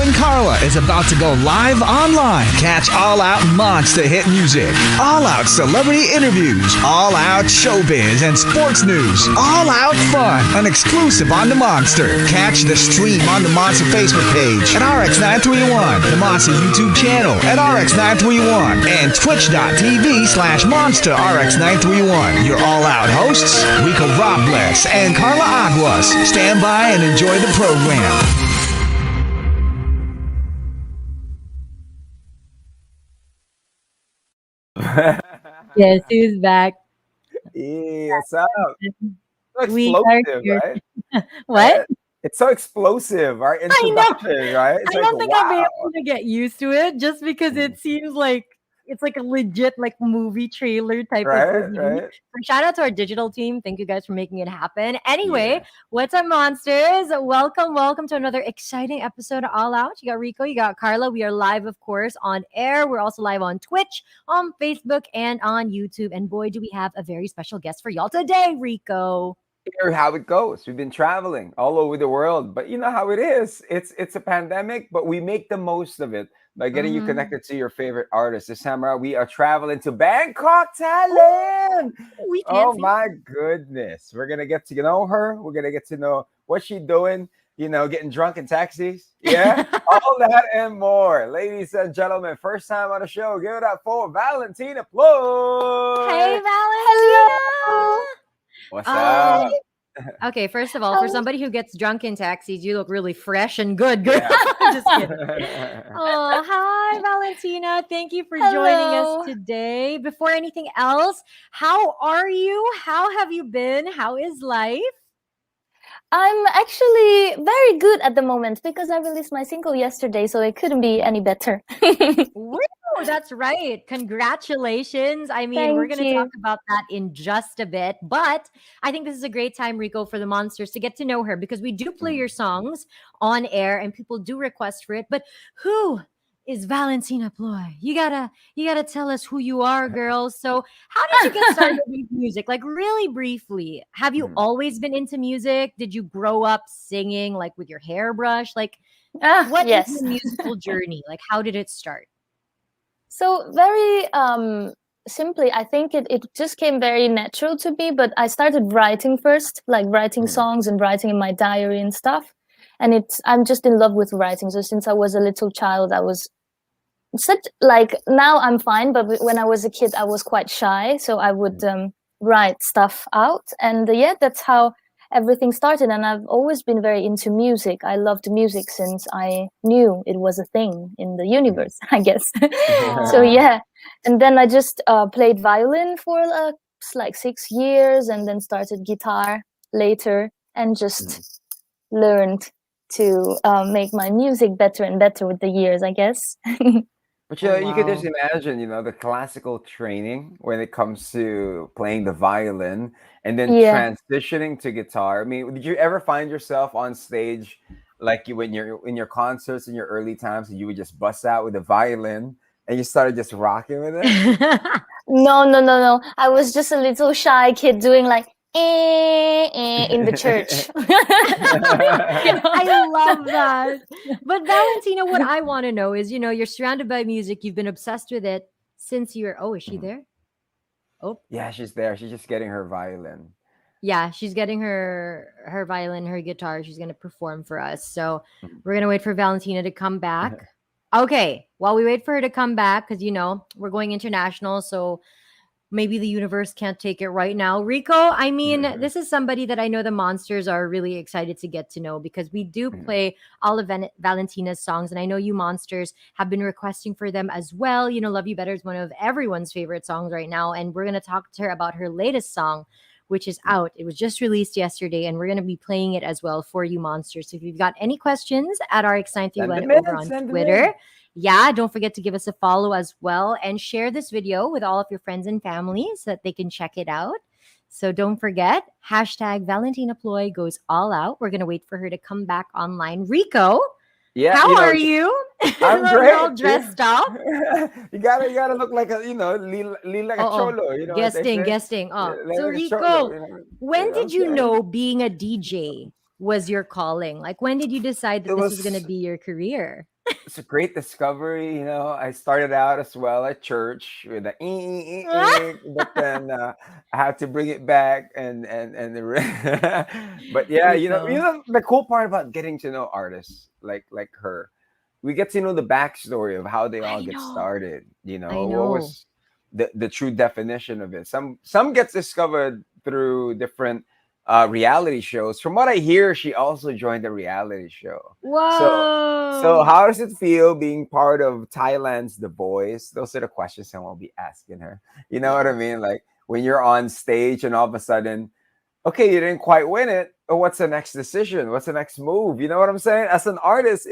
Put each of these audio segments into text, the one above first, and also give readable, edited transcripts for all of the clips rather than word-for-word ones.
and Karla is about to go live online. Catch All Out Monster hit music, All Out celebrity interviews, All Out showbiz and sports news, All Out fun, an exclusive on the Monster. Catch the stream on the Monster Facebook page at RX931, the Monster YouTube channel at RX931, and twitch.tv/Monster RX931. Your All Out hosts, Rico Robles and Karla Aguas. Stand by and enjoy the program. Yes, he's back. Yeah, what's up? So We are explosive, here. right? What? Right? It's so explosive, right? I know. Introduction, right? It's I don't think I'll be wow. able to get used to it just because it seems like it's like a legit like movie trailer type of Right, review. right. So shout out to our digital team. Thank you guys for making it happen. Anyway, Yeah. what's up, monsters? Welcome to another exciting episode of All Out. You got Rico, you got Karla. We are live, of course, on air. We're also live on Twitch, on Facebook, and on YouTube. And boy, do we have a very special guest for y'all today, Rico. Here's how it goes. We've been traveling all over the world, but you know how it is. It's a pandemic, but we make the most of it by getting you Mhm. connected to your favorite artists. This time around, we are traveling to Bangkok, Thailand. We Oh fancy. my goodness. We're gonna get to know her. We're gonna get to know what she's doing, getting drunk in taxis. Yeah. All that and more. Ladies and gentlemen, first time on the show. Give it up for Valentina Ploy. Hey, Valentina. What's up? Okay, first of all, for somebody who gets drunk in taxis, you look really fresh and good, girl. Yeah. Just kidding. Oh, hi, Valentina. Thank you for joining us today. Before anything else, how are you? How have you been? How is life? I'm actually very good at the moment because I released my single yesterday, so it couldn't be any better. Woo, that's right. Congratulations. I mean, we're Thank going to talk you. about that in just a bit, but I think this is a great time, Rico, for the monsters to get to know her because we do play your songs on air and people do request for it. But who is Valentina Ploy? You gotta tell us who you are, girls. So how did you get started with music? Like really briefly, have you always been into music? Did you grow up singing like with your hairbrush? Like what is Yes. your musical journey? Like how did it start? So very simply, I think it just came very natural to me, but I started writing first, like writing songs and writing in my diary and stuff. And I'm just in love with writing. So since I was a little child, I was now I'm fine, but when I was a kid, I was quite shy. So I would write stuff out. And that's how everything started. And I've always been very into music. I loved music since I knew it was a thing in the universe, I guess. So and then I just played violin for like 6 years and then started guitar later and just learned to make my music better and better with the years, I guess. But Oh, you could just wow. imagine, the classical training when it comes to playing the violin and then Yeah. transitioning to guitar. I mean, did you ever find yourself on stage like when you're in your concerts in your early times and you would just bust out with the violin and you started just rocking with it? No. I was just a little shy kid doing like in the church. I love that. But Valentina, what I want to know is, you're surrounded by music. You've been obsessed with it since is she there? Oh, Yeah, she's there. She's just getting her violin. yeah, she's getting her violin, her guitar. She's going to perform for us. So we're going to wait for Valentina to come back. Okay, while we wait for her to come back, because, we're going international, so maybe the universe can't take it right now. Rico, I mean, this is somebody that I know the monsters are really excited to get to know because we do play all of Valentina's songs. And I know you monsters have been requesting for them as well. Love You Better is one of everyone's favorite songs right now. And we're going to talk to her about her latest song, which is out. It was just released yesterday, and we're going to be playing it as well for you monsters. So if you've got any questions at RX931 over on Twitter, don't forget to give us a follow as well and share this video with all of your friends and family so that they can check it out. So don't forget, hashtag Valentina Ploy goes all out. We're going to wait for her to come back online. Rico, how are you? I'm great. All dressed up. You gotta look like a like a cholo. Guesting. Oh, so like a Rico, cholo, when did you okay. know being a DJ was your calling? Like when did you decide that this was going to be your career? it's a great discovery. I started out as well at church with the but then I had to bring it back but yeah, Rico. the cool part about getting to know artists like her, we get to know the backstory of how they all I get know. started. I What know. was the true definition of it. Some gets discovered through different reality shows. From what I hear, she also joined a reality show. So Whoa. how does it feel being part of Thailand's The Voice? Those are the questions I won't be asking her. You know what I Yeah. mean? Like when you're on stage and all of a sudden, okay, you didn't quite win it. But what's the next decision? What's the next move? You know what I'm saying? As an artist,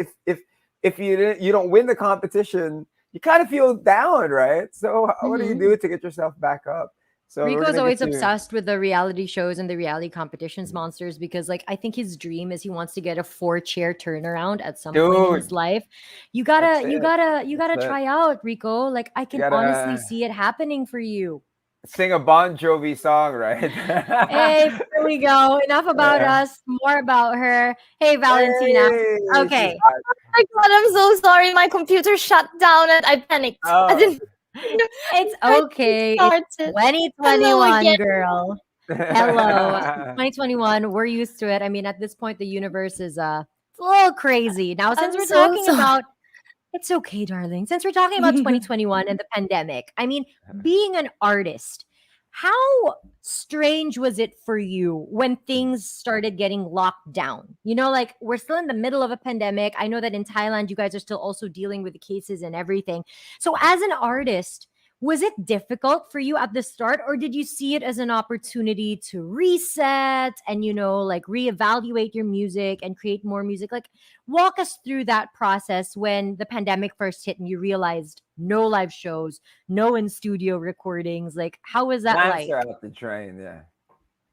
if you don't win the competition, you kind of feel down, right? So what do you Hmm. do to get yourself back up? So we're Rico's gonna get always to obsessed with the reality shows and the reality competitions, monsters, because like I think his dream is he wants to get a four-chair turnaround at some point in his dude. life. That's You That's gotta it. try out, Rico. Like I You can honestly gotta see it happening for you. sing a Bon Jovi song, right? Hey, here we go. Enough about Uh, us, more about her. Hey, Valentina. hey, she's Okay. back. My God, I'm so sorry. My computer shut down and I panicked. I Oh. didn't know It's I okay. It's started. Hello 2021, again. girl. Hello. 2021, we're used to it. I mean, at this point, the universe is it's a little crazy. Now, since I'm we're so talking sorry. about it's okay, darling. Since we're talking about 2021 and the pandemic, I mean, being an artist, how strange was it for you when things started getting locked down? Like we're still in the middle of a pandemic. I know that in Thailand, you guys are still also dealing with the cases and everything. So, as an artist, was it difficult for you at the start, or did you see it as an opportunity to reset and, like reevaluate your music and create more music? Like, walk us through that process when the pandemic first hit and you realized no live shows, no in studio recordings. Like, how was that Plants are like? out the train, yeah.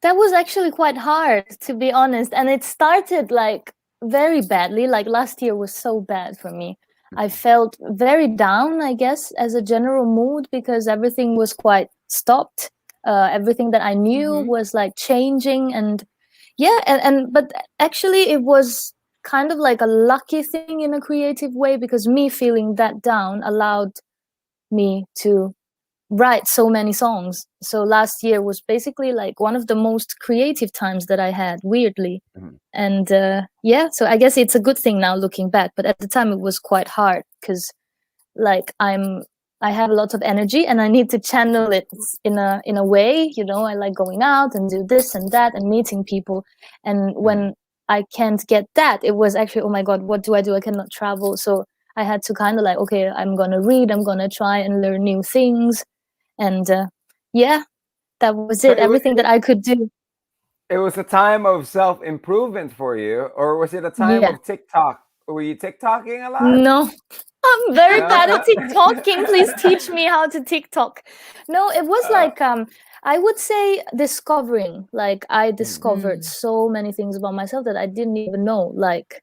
That was actually quite hard, to be honest. And it started like very badly. Like last year was so bad for me. I felt very down, I guess, as a general mood because everything was quite stopped. Everything that I knew Mm-hmm. was like changing. And yeah, but actually, it was kind of like a lucky thing in a creative way because me feeling that down allowed me to write so many songs. So last year was basically like one of the most creative times that I had, weirdly. Mhm. And yeah, so I guess it's a good thing now looking back. But at the time, it was quite hard because like I have a lot of energy and I need to channel it in a way. I like going out and do this and that and meeting people. And Mhm. when I can't get that, it was actually, oh my God, what do I do? I cannot travel. So I had to kind of like, okay, I'm gonna read, I'm gonna try and learn new things. And yeah, that was So it. Everything that I could do. it was a time of self improvement for you, or was it a time Yeah. of TikTok? Were you TikToking a lot? No, I'm very bad at No? TikToking. Please teach me how to TikTok. No, it was Uh, like I would say discovering. Like I mhm, discovered so many things about myself that I didn't even know. Like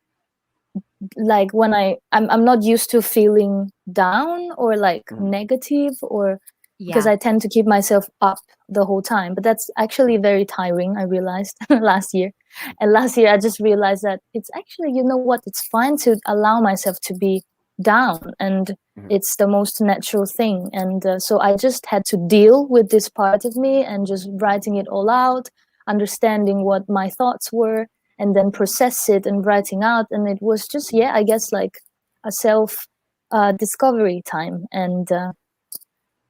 when I'm not used to feeling down or like mhm, negative or because Yeah. I tend to keep myself up the whole time. But that's actually very tiring, I realized last year. And last year I just realized that it's actually, you know what, it's fine to allow myself to be down and mhm, it's the most natural thing. And so I just had to deal with this part of me and just writing it all out, understanding what my thoughts were and then process it and writing out. And it was just, yeah, I guess like a self discovery time and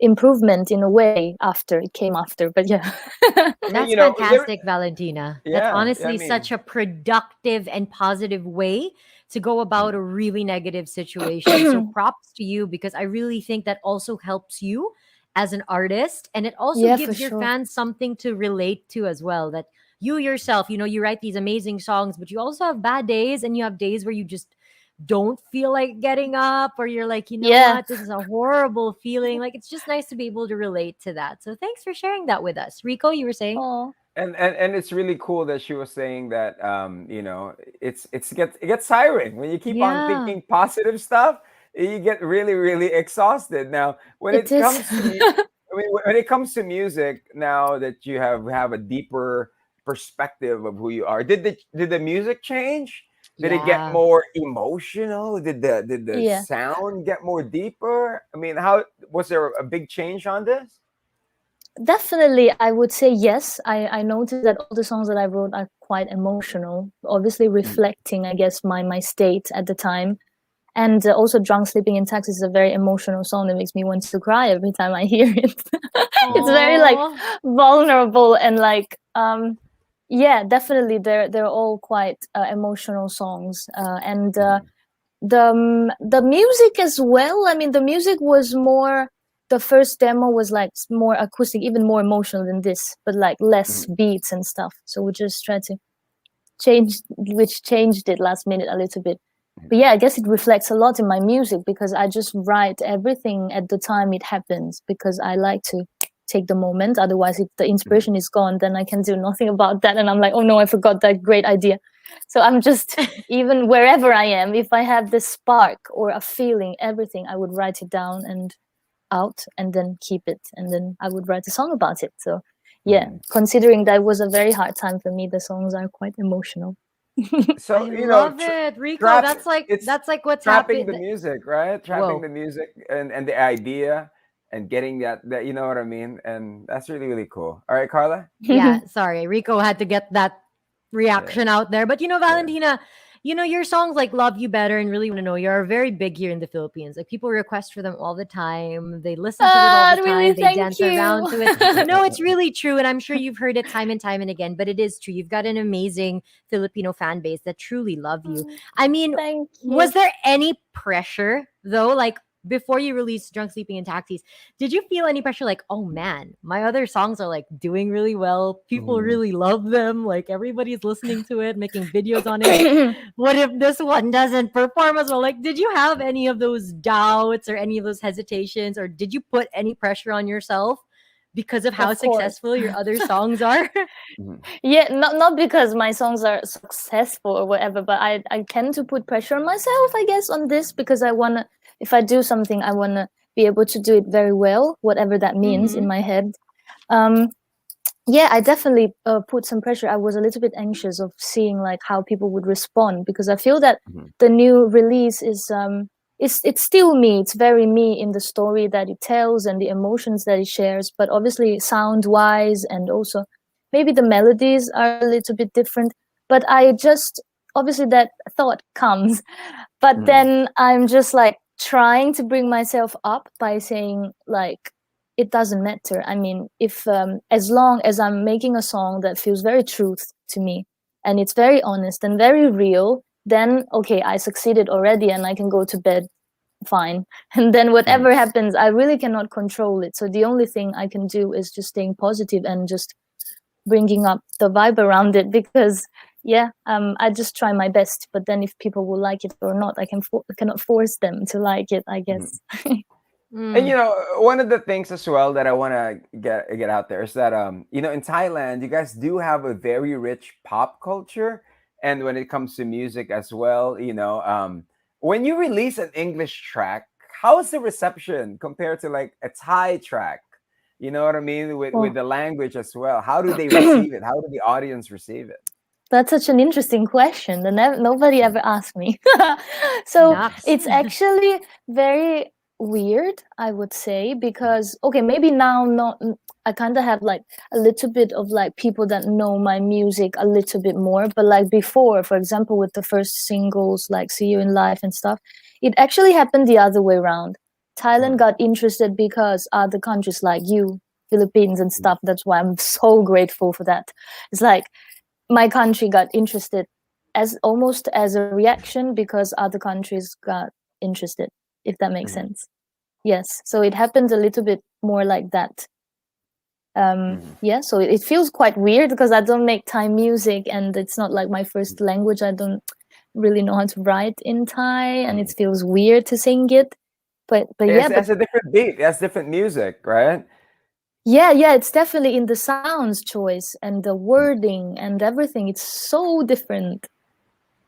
improvement in a way after it came after. But yeah. I mean, That's fantastic, Valentina. That's I honestly mean, such a productive and positive way to go about mhm, a really negative situation. So props to you because I really think that also helps you as an artist and it also Yeah, for gives your sure. fans something to relate to as well. That you yourself, you write these amazing songs, but you also have bad days and you have days where you just don't feel like getting up or you're like, you know Yeah. what, this is a horrible feeling. Like it's just nice to be able to relate to that. So thanks for sharing that with us. Rico, you were saying? Oh, and it's really cool that she was saying that it gets tiring when you keep on Yeah. thinking positive stuff. You get really exhausted. Now, when it it is. comes to I mean, when it comes to music, now that you have a deeper perspective of who you are, did the music change? Did it get Yeah. more emotional? Did the Yeah, sound get more deeper? I mean, how was there a big change on this? definitely. I would say yes. I noticed that all the songs that I wrote are quite emotional, obviously Mm. reflecting, I guess, my state at the time. And also, Drunk Sleeping in Taxi is a very emotional song that makes me want to cry every time I hear it. It's very like Oh. vulnerable and like yeah, definitely they're all quite emotional songs. And Mhm. the music as well. I mean, the music was more. The first demo was like more acoustic, even more emotional than this, but like less Mhm. beats and stuff. So we just tried to change, which changed it last minute a little bit. But yeah, I guess it reflects a lot in my music because I just write everything at the time it happens because I like to take the moment. Otherwise, if the Mhm. inspiration is gone, then I can do nothing about that. And I'm like, oh no, I forgot that great idea. So I'm just, even wherever I am, if I have this spark or a feeling, everything, I would write it down and out and then keep it. And then I would write a song about it. So yeah, Mhm. considering that was a very hard time for me, the songs are quite emotional. So I love it, Rico. trap it's That's like what's trapping the happened. music, right? Trapping Whoa. the music and the idea and getting that, you know what I mean? And that's really, really cool. All right, Carla? Yeah, sorry. Rico had to get that Yeah. reaction out there. But Yeah. Valentina, your songs like Love You Better and Really Want to Know You are very big here in the Philippines. Like people request for them all the time. They listen to it all the Really, time. They thank dance around you. to it. No, it's really true. And I'm sure you've heard it time and again, but it is true. You've got an amazing Filipino fan base that truly love you. I mean, Thank was you. there any pressure though? Like before you released Drunk Sleeping in Taxis, did you feel any pressure like, oh man, my other songs are like doing really well. People Mhm. really love them. Like everybody's listening to it, making videos on it. What if this one doesn't perform as well? Like, did you have any of those doubts or any of those hesitations, or did you put any pressure on yourself because of how Of course. successful your other songs are? Mhm. Yeah, not because my songs are successful or whatever, but I tend to put pressure on myself, I guess, on this because I wanna, if I do something, I wanna be able to do it very well, whatever that means in Mm-hmm. my head. Um, yeah, I definitely put some pressure. I was a little bit anxious of seeing like how people would respond because I feel that Mhm. the new release is it's still me. It's very me in the story that it tells and the emotions that it shares, but obviously sound wise and also maybe the melodies are a little bit different. But I just, obviously that thought comes, but Mhm. then I'm just like trying to bring myself up by saying like it doesn't matter. I mean, if as long as I'm making a song that feels very truth to me and it's very honest and very real, then okay, I succeeded already and I can go to bed fine. And then Mhm. whatever happens, I really cannot control it. So the only thing I can do is just staying positive and just bringing up the vibe around it because yeah, I just try my best. But then if people will like it or not, cannot force them to like it, I Mhm. guess. And Mm. one of the things as well that I want to get out there is that in Thailand, you guys do have a very rich pop culture, and when it comes to music as well, when you release an English track, how is the reception compared to like a Thai track? You know what I mean with Well, the language as well. How do they receive it? How do the audience receive it? that's such an interesting question that nobody ever asked me. So Nuts. it's actually very weird, I would say, because okay, maybe now not. I kind of have like a little bit of like people that know my music a little bit more, but like before, for example, with the first singles like "See You in Life" and stuff, it actually happened the other way around. Thailand Mhm. got interested because other countries like you, Philippines and stuff. That's why I'm so grateful for that. It's like my country got interested as almost as a reaction because other countries got interested, if that makes Mhm. sense. Yes, so it happened a little bit more like that. Mhm. Yeah, so it feels quite weird because I don't make Thai music and it's not like my Mhm. first language. I don't really know how to write in Thai and it Mhm. feels weird to sing it. But It's, yeah, but it's a different beat. It has different music, right? yeah, it's definitely in the sounds choice and the wording and everything. It's so different.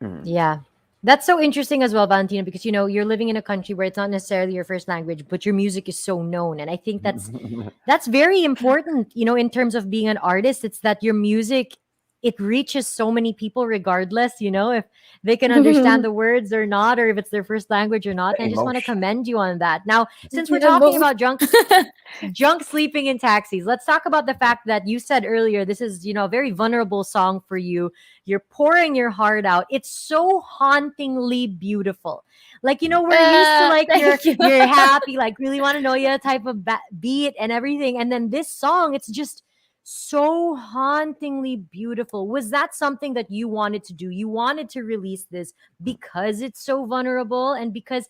Mhm. Yeah. That's so interesting as well, Valentina, because you're living in a country where it's not necessarily your first language, but your music is so known. And I think that's very important, in terms of being an artist. It's that your music it reaches so many people regardless, if they can understand the words or not, or if it's their first language or not. The And I just want to emotion. commend you on that. Now, since we're Yeah, talking but about junk sleeping in taxis, let's talk about the fact that you said earlier this is, a very vulnerable song for you. You're pouring your heart out. It's so hauntingly beautiful. Like, we're used to like thank you. you're happy, like really want to know you type of beat and everything. And then this song, it's just so hauntingly beautiful. Was that something that you wanted to do? You wanted to release this because it's so vulnerable and because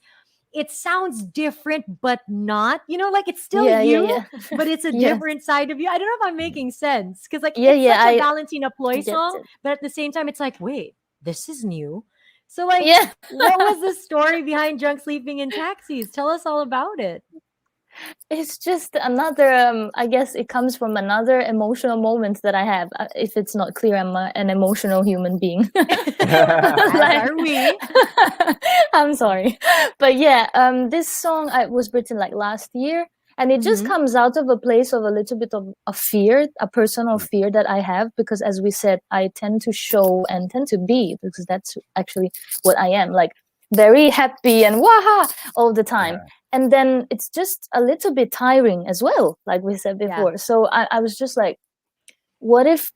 it sounds different, but not, like it's still Yeah, you, yeah. but it's a Yeah. different side of you. I don't know if I'm making sense because, like, Yeah, it's yeah, such a I Valentina Ploy get song, it. but at the same time, it's like, wait, this is new. So, like, Yeah. what was the story behind Drunk Sleeping in Taxis? Tell us all about it. It's just another, I guess it comes from another emotional moment that I have. If it's not clear, I'm an emotional human being. As Like, are we. I'm sorry. But yeah, this song was written like last year. And it just Mhm. comes out of a place of a little bit of a fear, a personal fear that I have. Because as we said, I tend to show and tend to be, because that's actually what I am. Like, very happy and waha all the time. And then it's just a little bit tiring as well, like we said Yeah. before. So I was just like, what if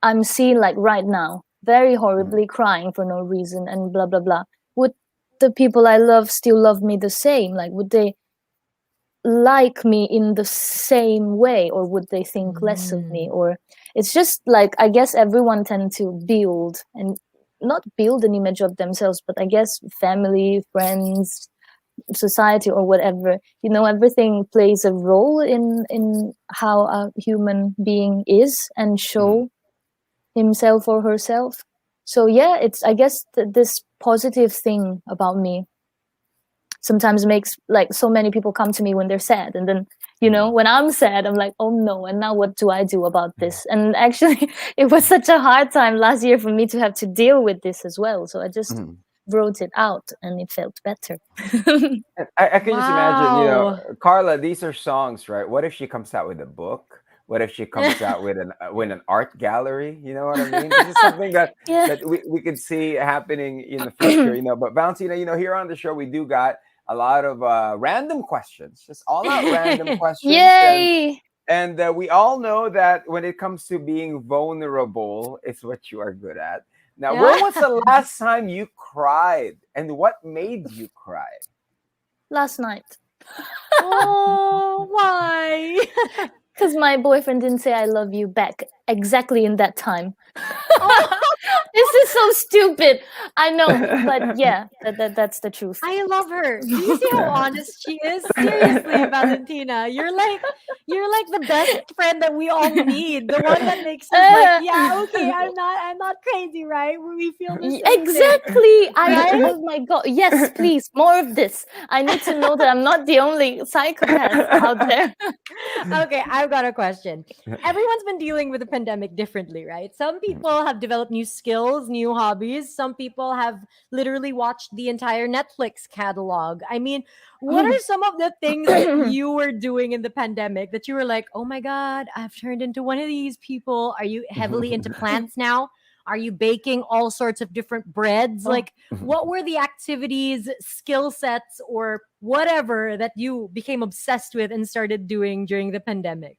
I'm seen like right now, very horribly crying for no reason and blah, blah, blah. Would the people I love still love me the same? Like, would they like me in the same way, or would they think less of me? Or it's just like, I guess everyone tend to build and not build an image of themselves, but I guess family, friends, society or whatever, everything plays a role in how a human being is and show himself or herself. So yeah, it's, I guess, this positive thing about me sometimes makes like so many people come to me when they're sad, and then when I'm sad, I'm like, oh no, and now what do I do about this? And actually it was such a hard time last year for me to have to deal with this as well, so I just wrote it out and it felt better. I can just imagine, Wow. Carla, these are songs, right? What if she comes out with a book? What if she comes out with an art gallery? You know what I mean? This is something that Yeah. that we could see happening in the future, But Valentina, here on the show, we do got a lot of random questions, just all out random questions. Yay! And we all know that when it comes to being vulnerable, it's what you are good at. Now, Yeah. when was the last time you cried, and what made you cry? Last night. Oh, why? Because my boyfriend didn't say I love you back exactly in that time. This is so stupid. I know, but yeah, that's the truth. I love her. Do you see how honest she is? Seriously, Valentina, you're like the best friend that we all need. The one that makes us like, yeah, okay, I'm not crazy, right? We feel the same thing. Exactly. Right? Oh my god. Yes, please, more of this. I need to know that I'm not the only psychopath out there. Okay, I've got a question. Everyone's been dealing with the pandemic differently, right? Some people have developed new skills, new hobbies. Some people have literally watched the entire Netflix catalog. I mean, what are some of the things that you were doing in the pandemic that you were like, oh my God, I've turned into one of these people? Are you heavily into plants now? Are you baking all sorts of different breads? Like, what were the activities, skill sets, or whatever that you became obsessed with and started doing during the pandemic?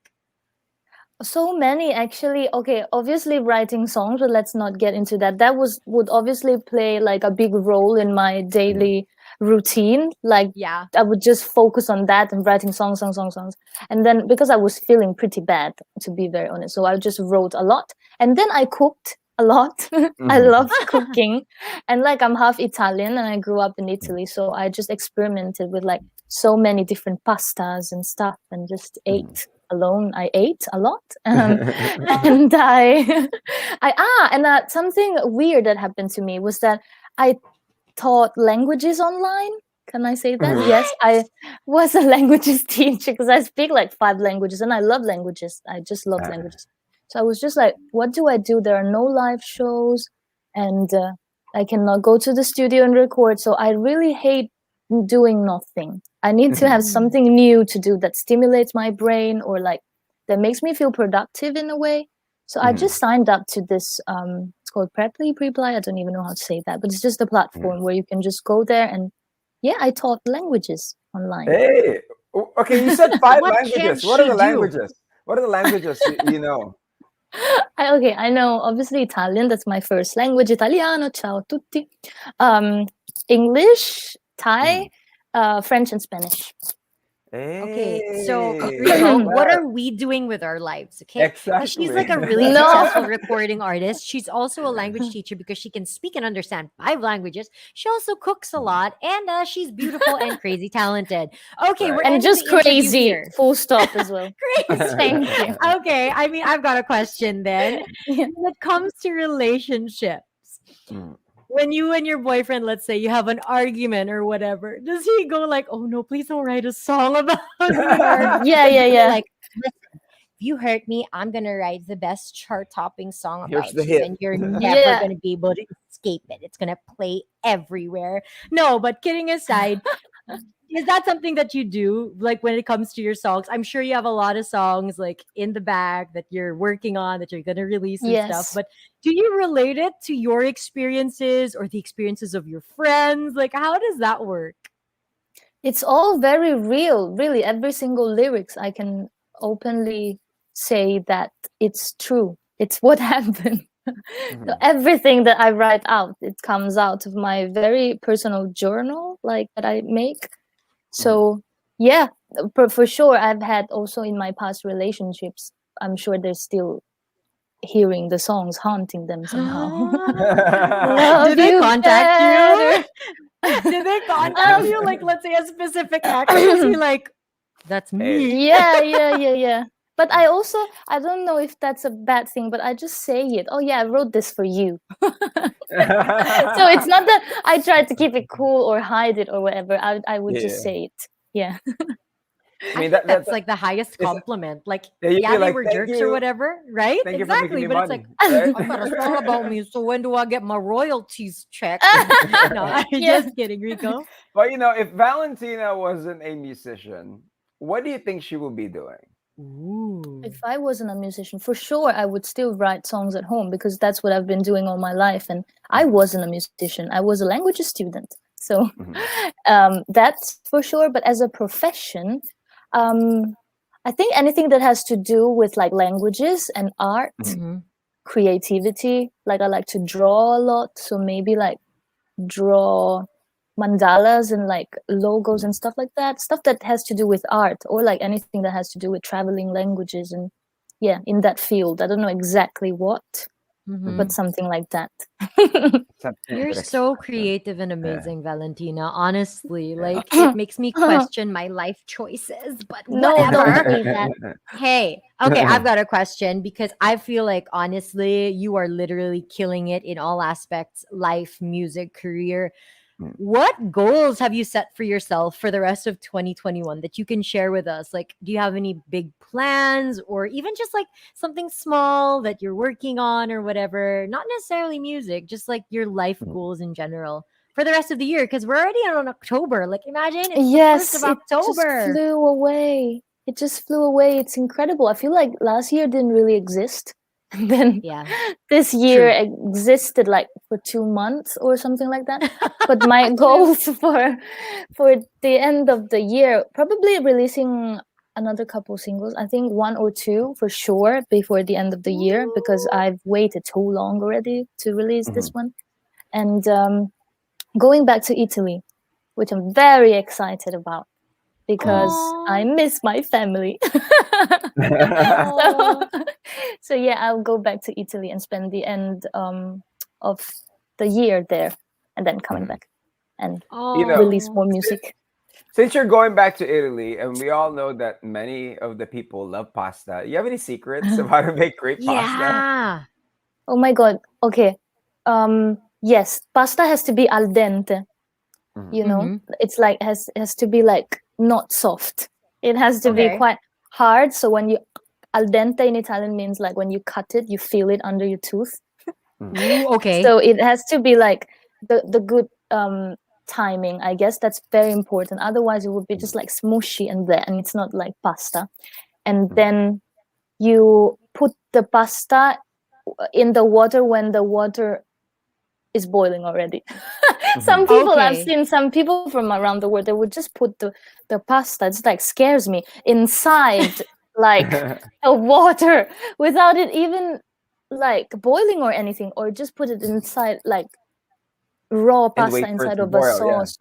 So many, actually. Okay, obviously writing songs, but let's not get into that. That would obviously play like a big role in my daily routine. Like, Yeah. I would just focus on that and writing songs. And then because I was feeling pretty bad, to be very honest, so I just wrote a lot. And then I cooked a lot. I love cooking. And like, I'm half Italian and I grew up in Italy, so I just experimented with like so many different pastas and stuff and just ate alone. I ate a lot. And something weird that happened to me was that I taught languages online. Can I say that? Yes, I was a languages teacher because I speak like 5 languages and I love languages. I just love languages. So I was just like, what do I do? There are no live shows and I cannot go to the studio and record. So I really hate doing nothing. I need to have something new to do that stimulates my brain or like that makes me feel productive in a way. So I just signed up to this. It's called Preply. I don't even know how to say that, but it's just a platform where you can just go there and I taught languages online. Hey, okay, you said 5 What languages. can What are she the do? languages? What are the languages you know? I know obviously Italian. That's my first language. Italiano, ciao tutti. English, Thai, French, and Spanish. Okay, so Hey, Rico, not what bad. are we doing with our lives? Okay, because she's Exactly. like a really No. successful recording artist. She's also a language teacher because she can speak and understand 5 languages. She also cooks a lot, and she's beautiful and crazy talented. Okay, Right. we're And ending just the interview crazy. here. Full stop as well. Crazy. Thank you. Okay, I mean, I've got a question then. Yeah. When it comes to relationships, Mm. when you and your boyfriend, let's say you have an argument or whatever, does he go like, "Oh no, please don't write a song about me," or Yeah. like, "Listen, if you hurt me, I'm gonna write the best chart-topping song Here's about the you, hit. and you're never Yeah. gonna be able to escape it. It's gonna play everywhere." No, but kidding aside, is that something that you do, like when it comes to your songs? I'm sure you have a lot of songs like in the bag that you're working on that you're gonna release and stuff. Yes. But do you relate it to your experiences or the experiences of your friends? Like, how does that work? It's all very real, really. Every single lyrics I can openly say that it's true. It's what happened. So everything that I write out, it comes out of my very personal journal, like that I make. So yeah, for sure, I've had also in my past relationships. I'm sure they're still hearing the songs haunting them somehow. Love Did they you contact better. you? Did they contact you? Like, let's say a specific ex. Was he like, "That's Hey. me"? Yeah. But I don't know if that's a bad thing, but I just say it. Oh yeah, I wrote this for you. So it's not that I try to keep it cool or hide it or whatever. I would just Yeah. say it. Yeah. I I mean, think that's like the highest it's- compliment. Like, yeah, you yeah, feel they like, were thank jerks or you. whatever, right? Thank you for making Exactly. me But it's money. like, Right? I've got a song about me, so when do I get my royalties checked? No, I'm Yeah. just kidding, Rico. But if Valentina wasn't a musician, what do you think she would be doing? Ooh. If I wasn't a musician, for sure I would still write songs at home because that's what I've been doing all my life. And I wasn't a musician. I was a language student. So that's for sure. But as a profession, I think anything that has to do with like languages and art, creativity, like I like to draw a lot. So maybe like draw mandalas and like logos and stuff like that, stuff that has to do with art, or like anything that has to do with traveling languages and in that field. I don't know exactly what, but something like that. You're so creative and amazing, Valentina. Honestly, like it makes me question my life choices, but No, whatever. don't say that. Hey, okay, I've got a question because I feel like honestly, you are literally killing it in all aspects: life, music, career. What goals have you set for yourself for the rest of 2021 that you can share with us? Like, do you have any big plans or even just like something small that you're working on or whatever? Not necessarily music, just like your life goals in general for the rest of the year because we're already on October. Like, imagine it's Yes, the 1st of it just October. flew away. It just flew away. It's incredible. I feel like last year didn't really exist. And then Yeah. this year existed like for 2 months or something like that. But my goals for the end of the year, probably releasing another couple singles. I think 1 or 2 for sure before the end of the year because I've waited too long already to release this one. And going back to Italy, which I'm very excited about because I miss my family. So yeah, I'll go back to Italy and spend the end of the year there, and then coming back and release more music. Since you're going back to Italy, and we all know that many of the people love pasta, you have any secrets of how to make great pasta? Yeah. Oh my god. Okay. Yes, pasta has to be al dente. You know, it's like has to be like not soft. It has to be quite hard. So when you al dente in Italian means like when you cut it, you feel it under your tooth. Ooh, okay. So it has to be like the good timing. I guess that's very important. Otherwise, it would be just like smushy and it's not like pasta. And then you put the pasta in the water when the water is boiling already. Some people, I've Okay. seen some people from around the world, they would just put the pasta, it's like scares me, inside like the water without it even like boiling or anything, or just put it inside like raw And pasta wait for it inside to of a boil. Yeah. sauce.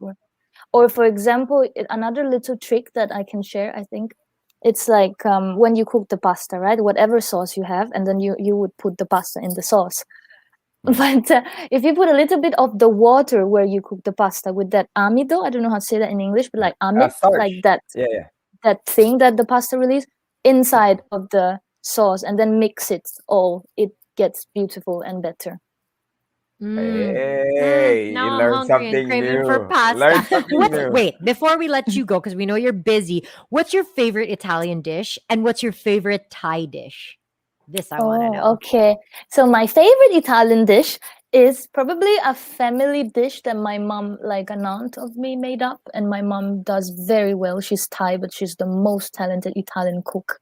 Or for example, another little trick that I can share, I think, it's like when you cook the pasta, right? Whatever sauce you have, and then you would put the pasta in the sauce. But if you put a little bit of the water where you cook the pasta with that amido, I don't know how to say that in English, but like amit, Starch. like that Yeah. that thing that the pasta release inside of the sauce, and then mix it all. It gets beautiful and better. Hey, you Now I'm learned hungry and something craving for new. pasta. Learn something new. Wait, before we let you go, because we know you're busy, what's your favorite Italian dish and what's your favorite Thai dish? This I want to know. Okay. So my favorite Italian dish is probably a family dish that my mom, like an aunt of me, made up, and my mom does very well. She's Thai, but she's the most talented Italian cook.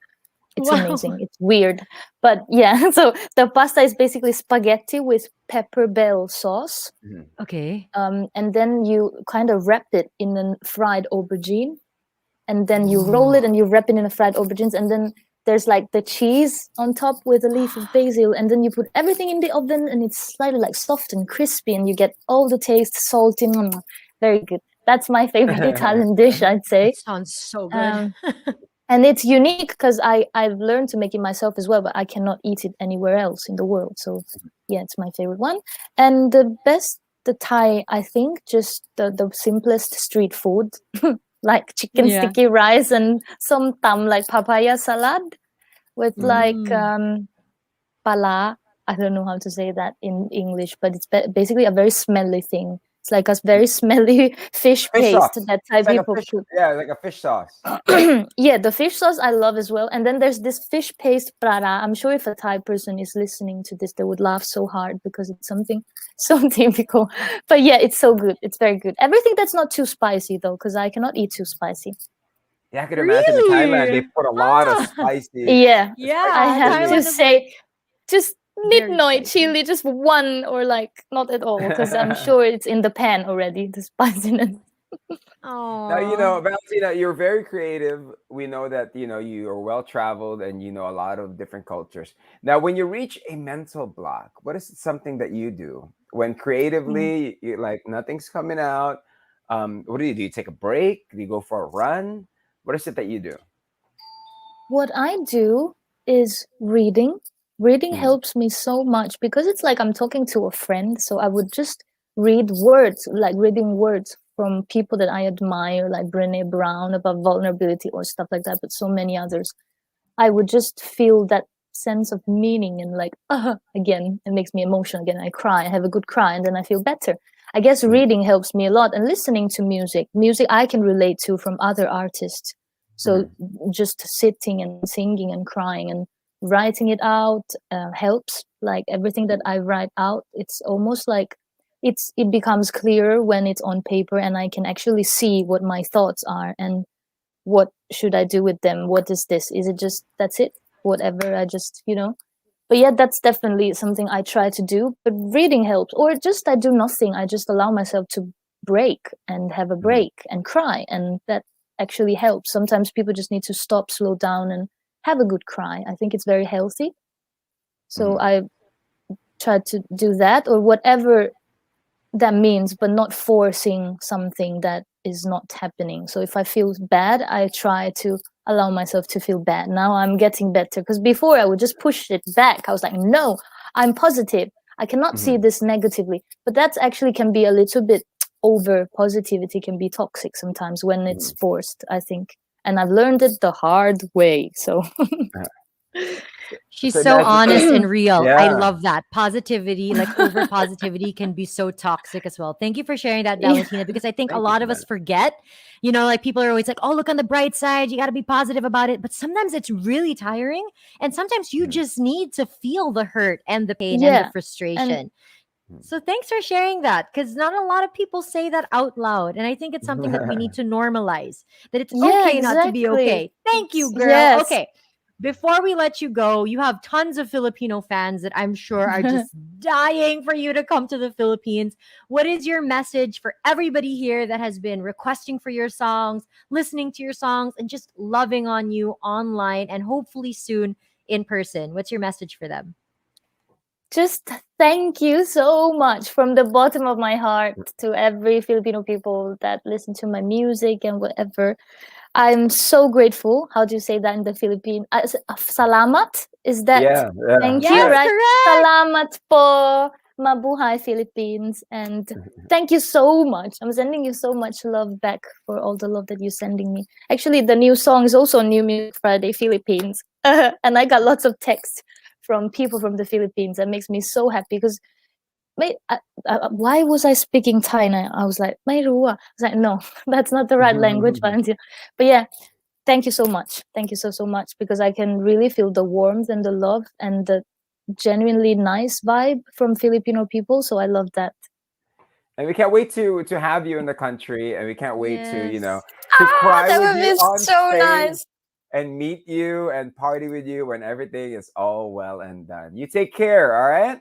It's Wow. amazing. It's weird, but yeah. So the pasta is basically spaghetti with pepper bell sauce, Okay. and then you kind of wrap it in a fried aubergine, and then you roll it and you wrap it in a fried aubergines, and then there's like the cheese on top with a leaf of basil, and then you put everything in the oven, and it's slightly like soft and crispy, and you get all the taste, salty. Very good. That's my favorite Italian dish, I'd say. That sounds so good. And it's unique because I've learned to make it myself as well, but I cannot eat it anywhere else in the world. So yeah, it's my favorite one. And the Thai, I think, just the simplest street food, like chicken Yeah. sticky rice and some tam, like papaya salad with like pala. I don't know how to say that in English, but it's basically a very smelly thing. It's like a very smelly fish Fish paste sauce. that Thai It's like a people fish. put. Yeah, like a fish sauce. Yeah, the fish sauce I love as well. And then there's this fish paste prara. I'm sure if a Thai person is listening to this, they would laugh so hard because it's something so typical. But yeah, it's so good. It's very good. Everything that's not too spicy though, because I cannot eat too spicy. Yeah, I could imagine in Thailand they Really? put a lot of spicy. Yeah, Yeah. I have to Thailand is say, just very midnight spicy. chili, just one or like not at all, because I'm sure it's in the pan already, the spiciness. Now, Oh. Valentina, you're very creative. We know that, you are well traveled and you know a lot of different cultures. Now, when you reach a mental block, what is something that you do when creatively, like nothing's coming out? What do? You take a break? Do you go for a run? What is it that you do? What I do is reading. Reading helps me so much because it's like I'm talking to a friend. So I would just read words, like reading words from people that I admire, like Brené Brown about vulnerability or stuff like that, but so many others. I would just feel that sense of meaning and like, again, it makes me emotional again. I cry, I have a good cry, and then I feel better. I guess reading helps me a lot, and listening to music I can relate to from other artists. So just sitting and singing and crying and writing it out helps. Like everything that I write out, it's almost like it becomes clearer when it's on paper, and I can actually see what my thoughts are and what should I do with them. What is this? Is it just that's it? Whatever. I just But yeah, that's definitely something I try to do. But reading helps, or just I do nothing. I just allow myself to break and have a break and cry, and that actually helps. Sometimes people just need to stop, slow down, and have a good cry. I think it's very healthy. So I try to do that, or whatever that means, but not forcing something that is not happening. So if I feel bad, I try to allow myself to feel bad. Now I'm getting better, because before I would just push it back. I was like, no, I'm positive. I cannot see this negatively. But that actually can be a little bit over. Positivity can be toxic sometimes when it's forced, I think. And I've learned it the hard way. So She's So so that's honest and real. I yeah. love that. Positivity, like over positivity, can be so toxic as well. Thank you for sharing that, Yeah. Valentina, because I think a Thank you lot for of us that. forget, like people are always like, oh, look on the bright side. You got to be positive about it. But sometimes it's really tiring. And sometimes you just need to feel the hurt and the pain and the Yeah. And frustration. So thanks for sharing that, because not a lot of people say that out loud. And I think it's something that we need to normalize, that it's yeah, okay not to be exactly. okay. Thank you, girl. Yes. Okay. before we let you go, you have tons of Filipino fans that I'm sure are just dying for you to come to the Philippines. What is your message for everybody here that has been requesting for your songs, listening to your songs, and just loving on you online and hopefully soon in person? What's your message for them? Just thank you so much from the bottom of my heart to every Filipino people that listen to my music and whatever. I'm so grateful. How do you say that in the Philippines? Salamat? Is that Yeah, yeah. thank Yes, you, right? correct. Salamat po. Mabuhay Philippines. And thank you so much. I'm sending you so much love back for all the love that you're sending me. Actually, the new song is also New Music Friday Philippines. And I got lots of texts from people from the Philippines. That makes me so happy because why was I speaking Thai now? I was like, May Rua. I was like, no, that's not the right language, Valentina. But yeah, thank you so much. Thank you so much because I can really feel the warmth and the love and the genuinely nice vibe from Filipino people. So I love that. And we can't wait to have you in the country, and we can't wait to Yes. to cry that with would you be on so stage nice. and meet you and party with you when everything is all well and done. You take care, all right?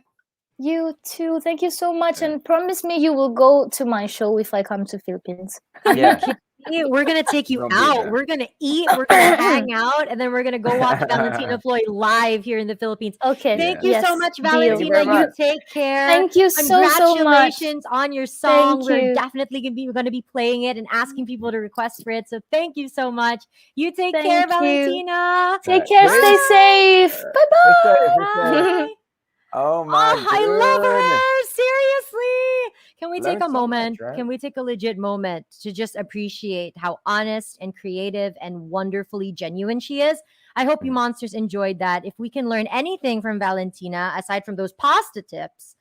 You too. Thank you so much. And promise me you will go to my show if I come to Philippines. Yeah, We're gonna take you gonna be out. there. We're gonna eat. We're gonna hang out, and then we're gonna go watch Valentina Ploy live here in the Philippines. Okay. Thank Yeah. you so Yes. much, Deal. Thank you Valentina. very You much. take care. Thank you so much. Congratulations on your song. Thank We're you. definitely gonna be playing it and asking people to request for it. So thank you so much. You take Thank care, you. Valentina. Take care. Great. Stay safe. Bye Stay safe, stay safe. Bye. Oh my Oh, I love goodness. her. Seriously. Can we take Learn a so much, moment? right? Can we take a legit moment to just appreciate how honest and creative and wonderfully genuine she is? I hope you monsters enjoyed that. If we can learn anything from Valentina, aside from those pasta tips,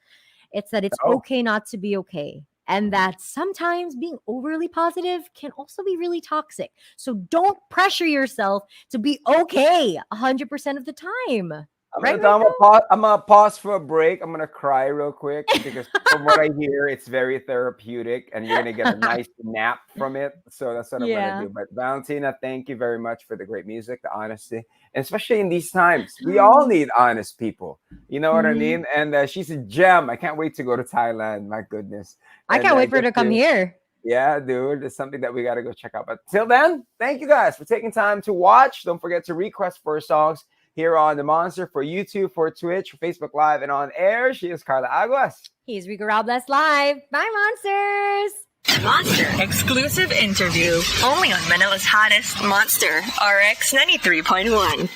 it's that it's Oh. okay not to be okay. And that sometimes being overly positive can also be really toxic. So don't pressure yourself to be okay 100% of the time. Right, Rico? I'm gonna pause for a break. I'm gonna cry real quick because from what I hear, it's very therapeutic, and you're gonna get a nice nap from it. So that's what I'm gonna Yeah. do. But Valentina, thank you very much for the great music, the honesty, and especially in these times, we all need honest people. You know what I Mhm. mean? And she's a gem. I can't wait to go to Thailand. My goodness, I and can't wait for her get to come here. Yeah, dude, it's something that we got to go check out. But till then, thank you guys for taking time to watch. Don't forget to request for songs here on the Monster for YouTube, for Twitch, for Facebook Live, and on air. She is Karla Aguas. He's Rico Robles live. Bye, monsters. Monster exclusive interview only on Manila's hottest Monster RX93.1.